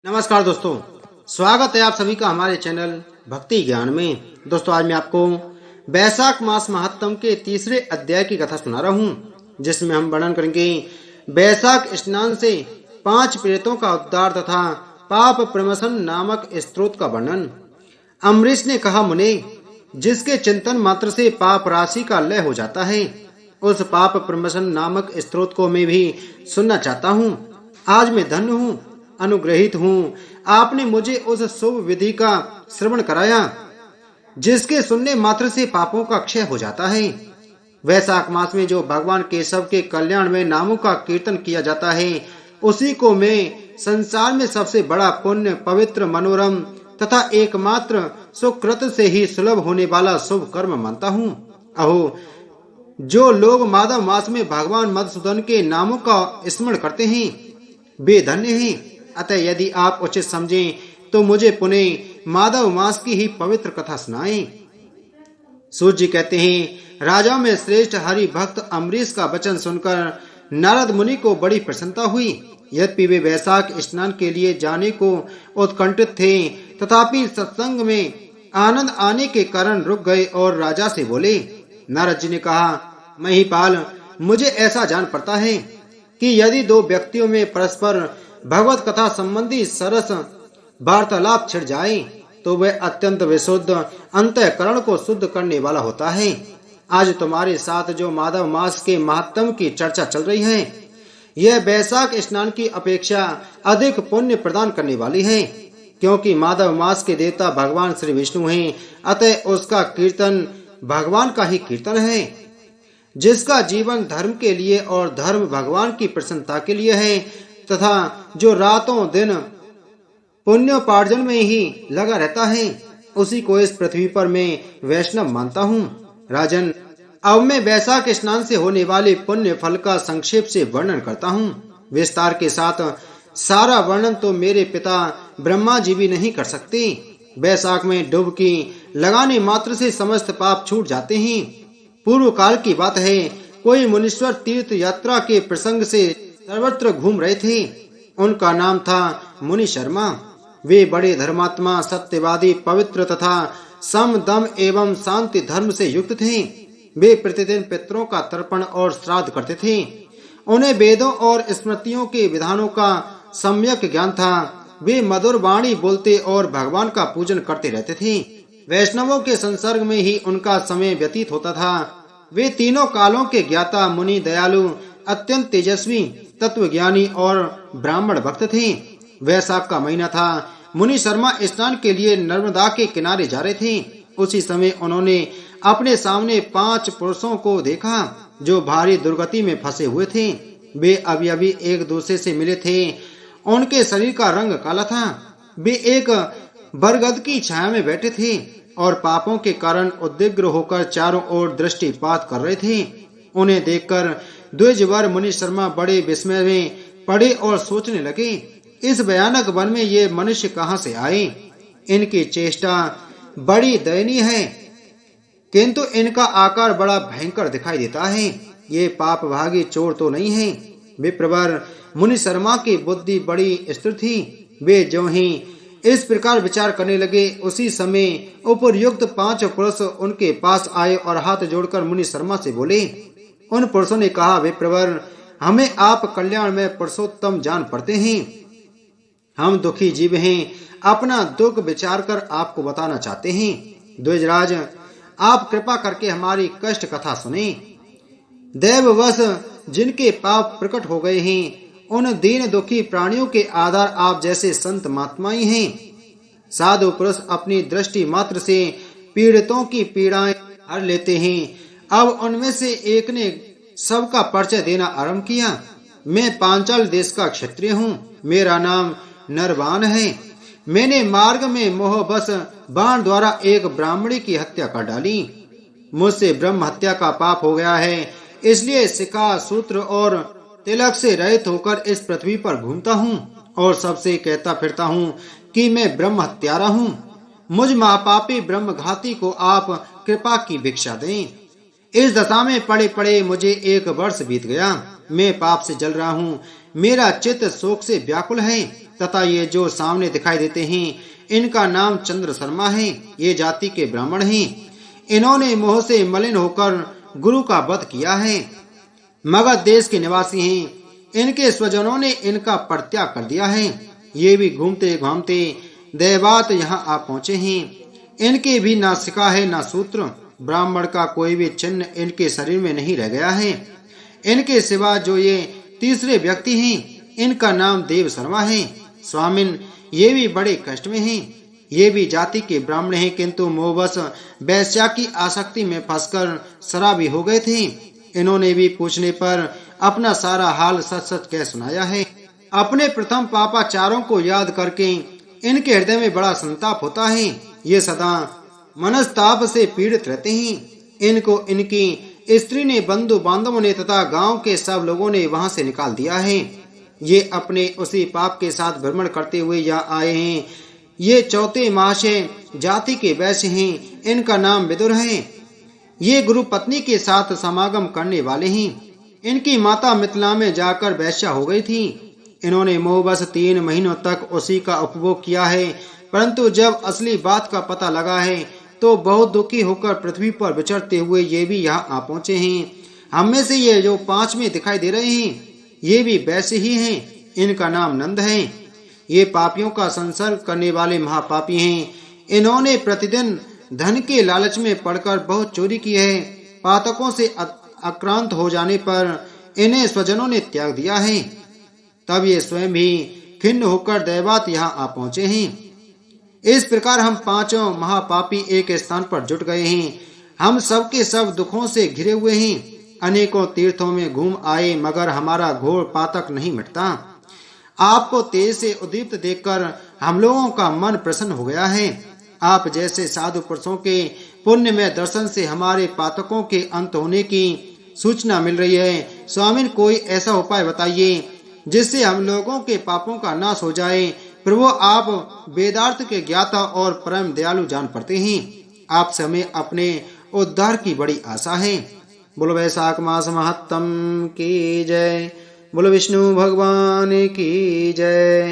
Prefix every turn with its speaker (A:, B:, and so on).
A: नमस्कार दोस्तों, स्वागत है आप सभी का हमारे चैनल भक्ति ज्ञान में। दोस्तों, आज मैं आपको बैसाख मास महात्म के तीसरे अध्याय की कथा सुना रहा हूँ, जिसमें हम वर्णन करेंगे बैसाख स्नान से 5 प्रेतों का उद्धार तथा पाप प्रमसन नामक स्त्रोत का वर्णन। अम्बरीश ने कहा, मुने, जिसके चिंतन मात्र से पाप राशि का लय हो जाता है, उस पाप प्रमसन नामक स्त्रोत को मैं भी सुनना चाहता हूँ। आज मैं धन्य हूँ, अनुग्रहित हूँ। आपने मुझे उस शुभ विधि का श्रवण कराया जिसके सुनने मात्र से पापों का क्षय हो जाता है। वैशाख मास में जो भगवान केशव के कल्याण में नामों का कीर्तन किया जाता है, उसी को मैं संसार में सबसे बड़ा पुण्य, पवित्र, मनोरम तथा एकमात्र सुकृत से ही सुलभ होने वाला शुभ कर्म मानता हूँ। अहो, जो लोग माधव मास में भगवान मधुसूदन के नामों का स्मरण करते हैं, वे धन्य हैं। अतः यदि आप उचित समझें तो मुझे पुनः माधव मास की ही पवित्र कथा सुनाएं। सूर्य जी कहते हैं, राजा में श्रेष्ठ हरि भक्त अम्बरीश का वचन सुनकर नारद मुनि को बड़ी प्रसन्नता हुई। यद्यपि वे वैशाख स्नान के लिए जाने को उत्कंठित थे, तथापि सत्संग में आनंद आने के कारण रुक गए और राजा से बोले। नारद जी ने कहा, महिपाल, मुझे ऐसा जान पड़ता है कि यदि दो व्यक्तियों में परस्पर भगवत कथा संबंधी सरस वार्तालाप छिड़ जाए तो वह अत्यंत विशुद्ध अंतःकरण को शुद्ध करने वाला होता है। आज तुम्हारे साथ जो माधव मास के महात्म की चर्चा चल रही है, यह बैसाख स्नान की अपेक्षा अधिक पुण्य प्रदान करने वाली है, क्योंकि माधव मास के देवता भगवान श्री विष्णु हैं। अतः उसका कीर्तन भगवान का ही कीर्तन है। जिसका जीवन धर्म के लिए और धर्म भगवान की प्रसन्नता के लिए है, तथा जो रातों दिन पुण्योपार्जन में ही लगा रहता है, उसी को इस पृथ्वी पर मैं वैष्णव मानता हूँ। राजन, अब मैं वैशाख स्नान से होने वाले पुण्य फल का संक्षेप से वर्णन करता हूँ। विस्तार के साथ सारा वर्णन तो मेरे पिता ब्रह्मा जी भी नहीं कर सकते। वैशाख में डुबकी लगाने मात्र से समस्त पाप छूट जाते हैं। पूर्व काल की बात है, कोई मुनीश्वर तीर्थ यात्रा के प्रसंग से सर्वत्र घूम रहे थे। उनका नाम था मुनि शर्मा। वे बड़े धर्मात्मा, सत्यवादी, पवित्र तथा सम, दम एवं शांति धर्म से युक्त थे। वे प्रतिदिन पितरों का तर्पण और श्राद्ध करते थे। उन्हें वेदों और स्मृतियों के विधानों का सम्यक ज्ञान था। वे मधुर वाणी बोलते और भगवान का पूजन करते रहते थे। वैष्णवों के संसर्ग में ही उनका समय व्यतीत होता था। वे तीनों कालों के ज्ञाता, मुनि, दयालु, अत्यंत तेजस्वी, तत्वज्ञानी और ब्राह्मण भक्त थे। वैशाख का महीना था। मुनि शर्मा स्नान के लिए नर्मदा के किनारे जा रहे थे। उसी समय उन्होंने अपने सामने 5 पुरुषों को देखा जो भारी दुर्गति में फंसे हुए थे। वे अभी अभी एक दूसरे से मिले थे। उनके शरीर का रंग काला था। वे एक बरगद की छाया में बैठे थे और पापों के कारण उद्विग्न होकर चारों ओर दृष्टिपात कर रहे थे। उन्हें देखकर द्विजवर मुनि शर्मा बड़े विस्मय में पड़े और सोचने लगे, इस भयानक वन में ये मनुष्य कहाँ से आए? इनकी चेष्टा बड़ी दयनीय है, किंतु इनका आकार बड़ा भयंकर दिखाई देता है। ये पाप भागी चोर तो नहीं है। विप्रवर मुनि शर्मा की बुद्धि बड़ी स्थिर थी। वे जो ही इस प्रकार विचार करने लगे, उसी समय उपयुक्त 5 पुरुष उनके पास आए और हाथ जोड़कर मुनि शर्मा से बोले। उन पुरुषों ने कहा, विप्रवर, हमें आप कल्याण में पुरुषोत्तम जान पड़ते हैं। हम दुखी जीव हैं। अपना दुख विचार कर आपको बताना चाहते हैं। द्विजराज, आप कृपा करके हमारी कष्ट कथा सुने। दैववश जिनके पाप प्रकट हो गए हैं, उन दीन दुखी प्राणियों के आधार आप जैसे संत महात्माएं हैं। साधु पुरुष अपनी दृष्टि मात्र से पीड़ितों की पीड़ाएं हर लेते हैं। अब उनमें से एक ने सबका परिचय देना आरंभ किया। मैं पांचाल देश का क्षत्रिय हूँ। मेरा नाम नरवान है। मैंने मार्ग में मोहवश बाण द्वारा एक ब्राह्मणी की हत्या कर डाली। मुझसे ब्रह्म हत्या का पाप हो गया है, इसलिए शिखा, सूत्र और तिलक से रहित होकर इस पृथ्वी पर घूमता हूँ और सबसे कहता फिरता हूँ कि मैं ब्रह्म हत्यारा हूँ। मुझ महापापी ब्रह्मघाती को आप कृपा की भिक्षा दें। इस दशा में पड़े पड़े मुझे 1 वर्ष बीत गया। मैं पाप से जल रहा हूँ। मेरा चित्त शोक से व्याकुल है तथा ये जो सामने दिखाई देते हैं इनका नाम चंद्र शर्मा है। ये जाति के ब्राह्मण हैं। इन्होंने मोह से मलिन होकर गुरु का वध किया है। मगध देश के निवासी हैं। इनके स्वजनों ने इनका परित्याग कर दिया है। ये भी घूमते घामते दैवात यहाँ आ पहुंचे हैं। इनके भी ना सिका है ना सूत्र। ब्राह्मण का कोई भी चिन्ह इनके शरीर में नहीं रह गया है। इनके सिवा जो ये तीसरे व्यक्ति हैं इनका नाम देव शर्मा है। स्वामिन, ये भी बड़े कष्ट में हैं। ये भी जाति के ब्राह्मण हैं, किंतु मोहवश वैश्या की आसक्ति में फंसकर शराबी हो गए थे। इन्होंने भी पूछने पर अपना सारा हाल सच सच कह सुनाया है। अपने प्रथम पापाचारों को याद करके इनके हृदय में बड़ा संताप होता है। ये सदा मनस्ताप से पीड़ित रहते हैं। इनको इनकी स्त्री ने, बंधु बांधवों ने तथा गांव के सब लोगों ने वहां से निकाल दिया है। ये अपने उसी पाप के साथ भ्रमण करते हुए यहाँ आए हैं। ये चौथे महाशय जाति के वैश्य हैं। इनका नाम विदुर है। ये गुरु पत्नी के साथ समागम करने वाले हैं। इनकी माता मिथिला में जाकर वैश्या हो गई थी। इन्होंने मोहवश 3 महीनों तक उसी का उपभोग किया है, परंतु जब असली बात का पता लगा है तो बहुत दुखी होकर पृथ्वी पर विचरते हुए ये भी यहाँ आ पहुंचे हैं। हम में से ये जो 5 में दिखाई दे रहे हैं ये भी वैसे ही हैं। इनका नाम नंद है। ये पापियों का संसर्ग करने वाले महापापी हैं। इन्होंने प्रतिदिन धन के लालच में पड़कर बहुत चोरी की है। पातकों से आक्रांत हो जाने पर इन्हें स्वजनों ने त्याग दिया है। तब ये स्वयं भी खिन्न होकर दैवात यहाँ आ पहुंचे हैं। इस प्रकार हम 5 महापापी एक स्थान पर जुट गए हैं। हम सब के सब दुखों से घिरे हुए हैं। अनेकों तीर्थों में घूम आए मगर हमारा घोर पातक नहीं मिटता। आपको तेज से उद्दीप्त देखकर हम लोगों का मन प्रसन्न हो गया है। आप जैसे साधु पुरुषों के पुण्य में दर्शन से हमारे पातकों के अंत होने की सूचना मिल रही है। स्वामिन, कोई ऐसा उपाय बताइए जिससे हम लोगों के पापों का नाश हो जाए। प्रभु, आप वेदार्थ के ज्ञाता और परम दयालु जान पड़ते हैं। आपसे हमें अपने उद्धार की बड़ी आशा है। बोलो वैशाख मास महत्तम की जय। बोलो विष्णु भगवान की जय।